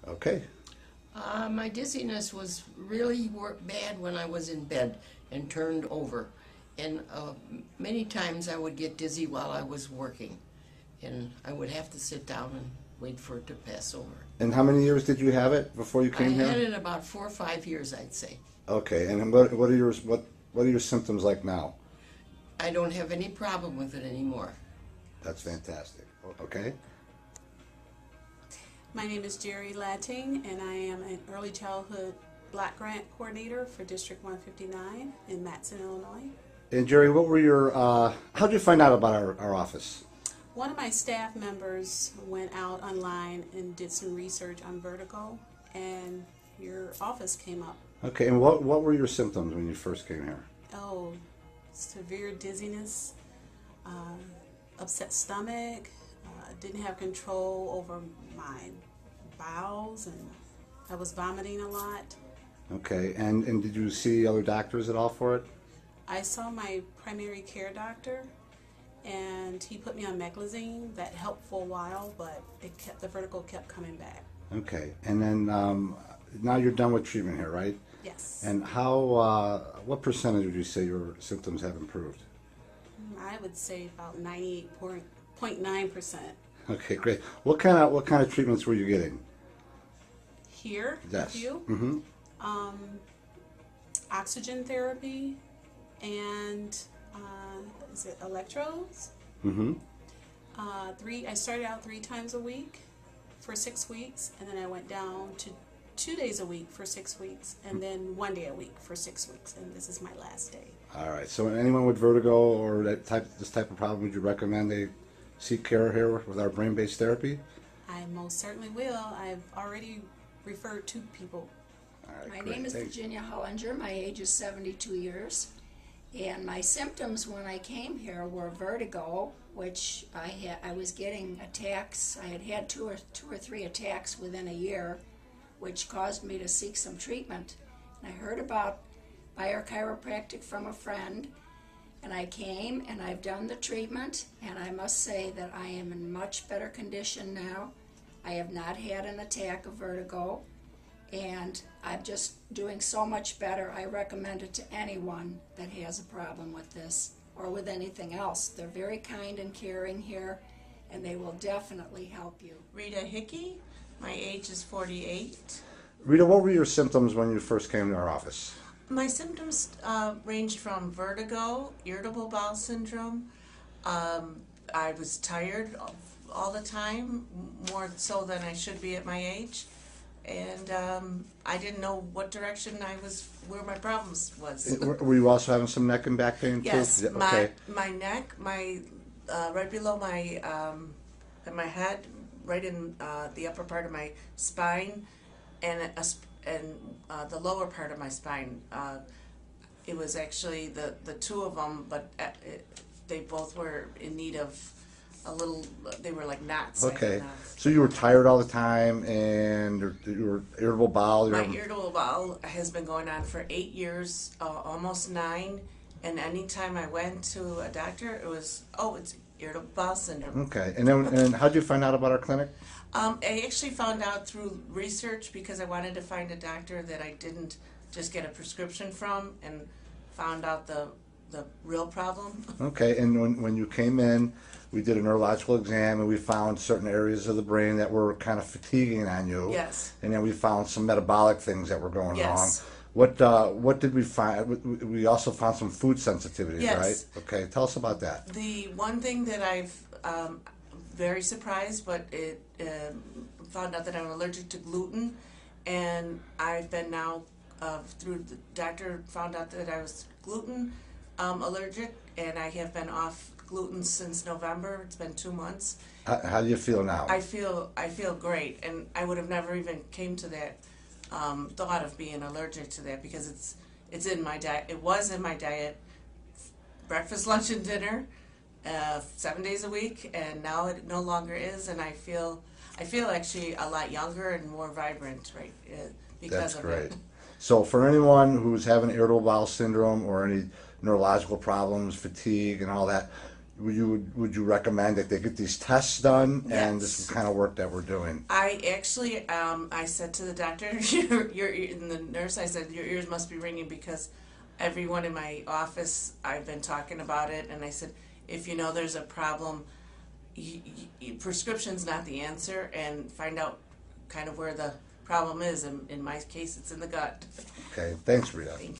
Okay. My dizziness was really bad when I was in bed and turned over. And many times I would get dizzy while I was working. And I would have to sit down and wait for it to pass over. And how many years did you have it before you I came had here? it about 4 or 5 years, I'd say. Okay. And what are your symptoms like now? I don't have any problem with it anymore. That's fantastic. Okay. My name is Jerry Latting, and I am an early childhood block grant coordinator for District 159 in Matson, Illinois. And Jerry, what were your? How'd you find out about our office? One of my staff members went out online and did some research on vertigo, and your office came up. Okay. And what were your symptoms when you first came here? Oh, severe dizziness, upset stomach, didn't have control over my bowels, and I was vomiting a lot. Okay. And did you see other doctors at all for it? I saw my primary care doctor, and he put me on meclizine. That helped for a while, but the vertigo kept coming back. Okay. And then now you're done with treatment here, right? Yes. And what percentage would you say your symptoms have improved? I would say about 98.9%. Okay, great. What kind of treatments were you getting? Here, Yes. a few. Mm-hmm. Oxygen therapy, and is it electrodes? Mm-hmm. I started out 3 times a week for 6 weeks, and then I went down to 2 days a week for 6 weeks, and then 1 day a week for 6 weeks, and this is my last day. All right. So anyone with vertigo or this type of problem, would you recommend they seek care here with our brain-based therapy? I most certainly will. I've already referred 2 people. All right, My great. name is Thank- Virginia Hollinger. My age is 72 years. And my symptoms when I came here were vertigo, which I was getting attacks. I had two or three attacks within a year, which caused me to seek some treatment. And I heard about Beyer chiropractic from a friend, and I came and I've done the treatment, and I must say that I am in much better condition now. I have not had an attack of vertigo, and I'm just doing so much better. I recommend it to anyone that has a problem with this or with anything else. They're very kind and caring here, and they will definitely help you. Rita Hickey. My age is 48. Rita, what were your symptoms when you first came to our office? My symptoms ranged from vertigo, irritable bowel syndrome. I was tired all the time, more so than I should be at my age. And I didn't know what direction where my problems was. Were you also having some neck and back pain too? Yes, Yeah, okay. my neck, right below my head, right in the upper part of my spine, and the lower part of my spine. It was actually the 2 of them, but they both were in need of they were like knots. Okay. So you were tired all the time, and you were irritable bowel. My irritable bowel has been going on for 8 years, almost 9. And anytime I went to a doctor, it was, it's irritable bowel syndrome. Okay. And how did you find out about our clinic? I actually found out through research because I wanted to find a doctor that I didn't just get a prescription from, and found out the real problem. Okay. And when you came in, we did a neurological exam, and we found certain areas of the brain that were kind of fatiguing on you. Yes. And then we found some metabolic things that were going Yes. wrong. What did we find? We also found some food sensitivities, Yes. right? Okay. Tell us about that. The one thing that I've very surprised, but it found out that I'm allergic to gluten, and I've been now through the doctor found out that I was gluten allergic, and I have been off gluten since November. It's been 2 months. How do you feel now? I feel great, and I would have never even came to that thought of being allergic to that, because it's in my diet. It was in my diet, breakfast, lunch, and dinner, 7 days a week, and now it no longer is. And I feel actually a lot younger and more vibrant, right? Because That's of great. it. So for anyone who's having irritable bowel syndrome or any neurological problems, fatigue, and all that, would you recommend that they get these tests done and this Yes. kind of work that we're doing? I actually, I said to the doctor, and the nurse, I said, your ears must be ringing because everyone in my office, I've been talking about it, and I said, if you know there's a problem, prescription's not the answer, and find out kind of where the problem is. And in my case, it's in the gut. Okay, thanks, Rita. Thank